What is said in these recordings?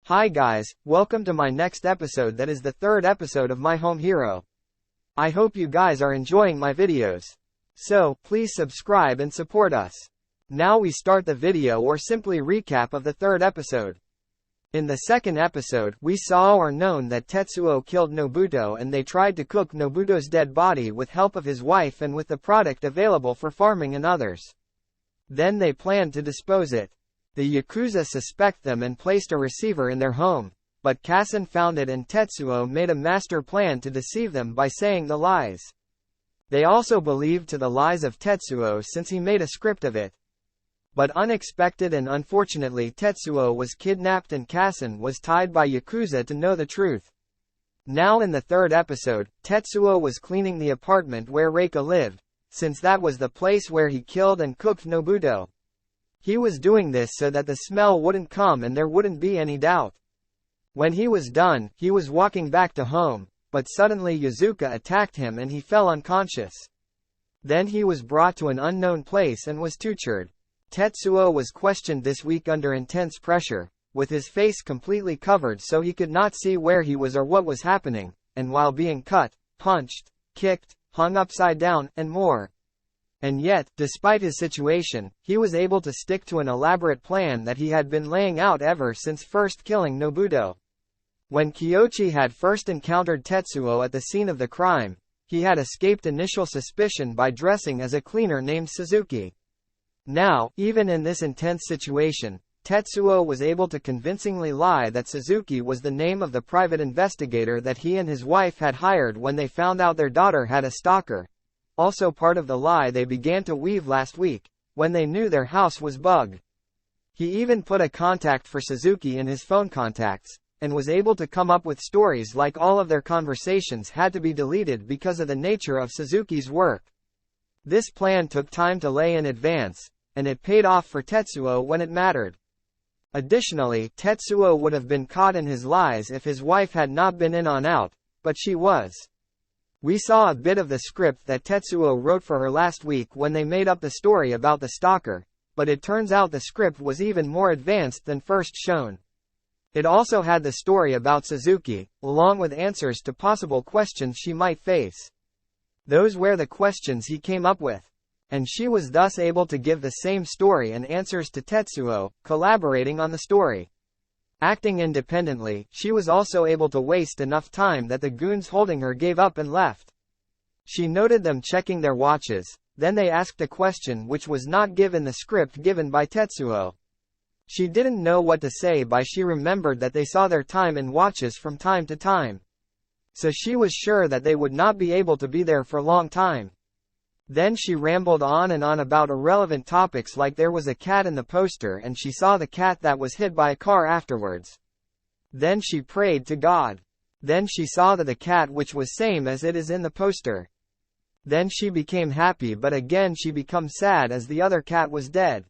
Hi guys, welcome to my next episode that is the third episode of My Home Hero. I hope you guys are enjoying my videos. So, please subscribe and support us. Now we start the video or simply recap of the third episode. In the second episode, we saw or known that Tetsuo killed Nobuto and they tried to cook Nobuto's dead body with help of his wife and with the product available for farming and others. Then they planned to dispose it. The Yakuza suspect them and placed a receiver in their home, but Kassen found it and Tetsuo made a master plan to deceive them by saying the lies. They also believed to the lies of Tetsuo since he made a script of it. But unexpected and unfortunately Tetsuo was kidnapped and Kassen was tied by Yakuza to know the truth. Now in the third episode, Tetsuo was cleaning the apartment where Reika lived, since that was the place where he killed and cooked Nobuto. He was doing this so that the smell wouldn't come and there wouldn't be any doubt. When he was done, he was walking back to home, but suddenly Yazuka attacked him and he fell unconscious. Then he was brought to an unknown place and was tortured. Tetsuo was questioned this week under intense pressure, with his face completely covered so he could not see where he was or what was happening, and while being cut, punched, kicked, hung upside down, and more. And yet, despite his situation, he was able to stick to an elaborate plan that he had been laying out ever since first killing Nobuto. When Kyochi had first encountered Tetsuo at the scene of the crime, he had escaped initial suspicion by dressing as a cleaner named Suzuki. Now, even in this intense situation, Tetsuo was able to convincingly lie that Suzuki was the name of the private investigator that he and his wife had hired when they found out their daughter had a stalker. Also part of the lie they began to weave last week, when they knew their house was bugged. He even put a contact for Suzuki in his phone contacts, and was able to come up with stories like all of their conversations had to be deleted because of the nature of Suzuki's work. This plan took time to lay in advance, and it paid off for Tetsuo when it mattered. Additionally, Tetsuo would have been caught in his lies if his wife had not been in on out, but she was. We saw a bit of the script that Tetsuo wrote for her last week when they made up the story about the stalker, but it turns out the script was even more advanced than first shown. It also had the story about Suzuki, along with answers to possible questions she might face. Those were the questions he came up with. And she was thus able to give the same story and answers to Tetsuo, collaborating on the story. Acting independently, she was also able to waste enough time that the goons holding her gave up and left. She noted them checking their watches, then they asked a question which was not given the script given by Tetsuo. She didn't know what to say but she remembered that they saw their time in watches from time to time. So she was sure that they would not be able to be there for a long time. Then she rambled on and on about irrelevant topics like there was a cat in the poster and she saw the cat that was hit by a car afterwards. Then she prayed to God. Then she saw that the cat which was same as it is in the poster. Then she became happy but again she became sad as the other cat was dead.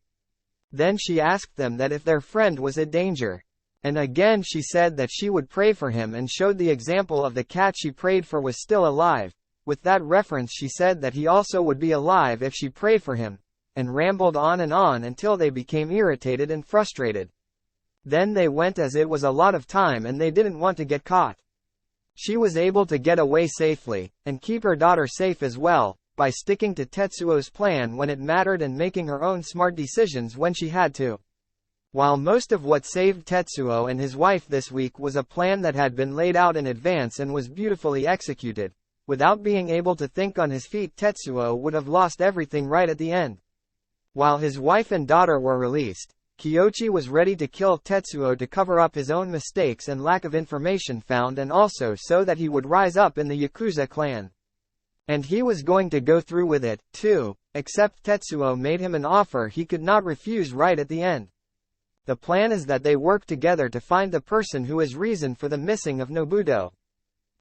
Then she asked them that if their friend was in danger. And again she said that she would pray for him and showed the example of the cat she prayed for was still alive. With that reference she said that he also would be alive if she prayed for him, and rambled on until they became irritated and frustrated. Then they went as it was a lot of time and they didn't want to get caught. She was able to get away safely, and keep her daughter safe as well, by sticking to Tetsuo's plan when it mattered and making her own smart decisions when she had to. While most of what saved Tetsuo and his wife this week was a plan that had been laid out in advance and was beautifully executed, without being able to think on his feet Tetsuo would have lost everything right at the end. While his wife and daughter were released, Kyochi was ready to kill Tetsuo to cover up his own mistakes and lack of information found and also so that he would rise up in the Yakuza clan. And he was going to go through with it, too, except Tetsuo made him an offer he could not refuse right at the end. The plan is that they work together to find the person who is reason for the missing of Nobuto.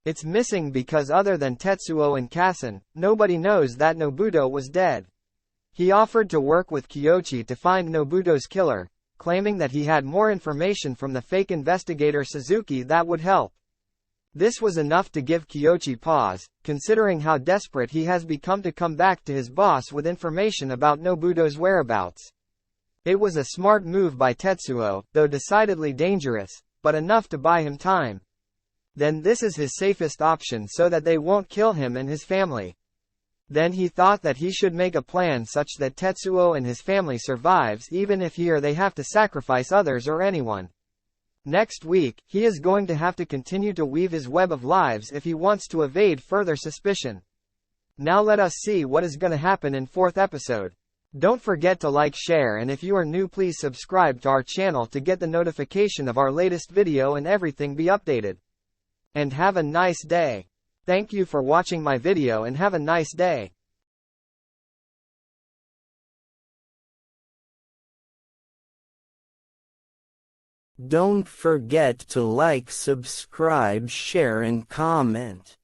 It's missing because other than Tetsuo and Kassen, nobody knows that Nobuto was dead. He offered to work with Kyochi to find Nobuto's killer, claiming that he had more information from the fake investigator Suzuki that would help. This was enough to give Kyochi pause, considering how desperate he has become to come back to his boss with information about Nobuto's whereabouts. It was a smart move by Tetsuo, though decidedly dangerous, but enough to buy him time. Then this is his safest option so that they won't kill him and his family. Then he thought that he should make a plan such that Tetsuo and his family survives even if he or they have to sacrifice others or anyone. Next week, he is going to have to continue to weave his web of lives if he wants to evade further suspicion. Now let us see what is going to happen in 4th episode. Don't forget to like, share, and if you are new, please subscribe to our channel to get the notification of our latest video and everything be updated. And have a nice day. Thank you for watching my video and have a nice day. Don't forget to like, subscribe, share and comment.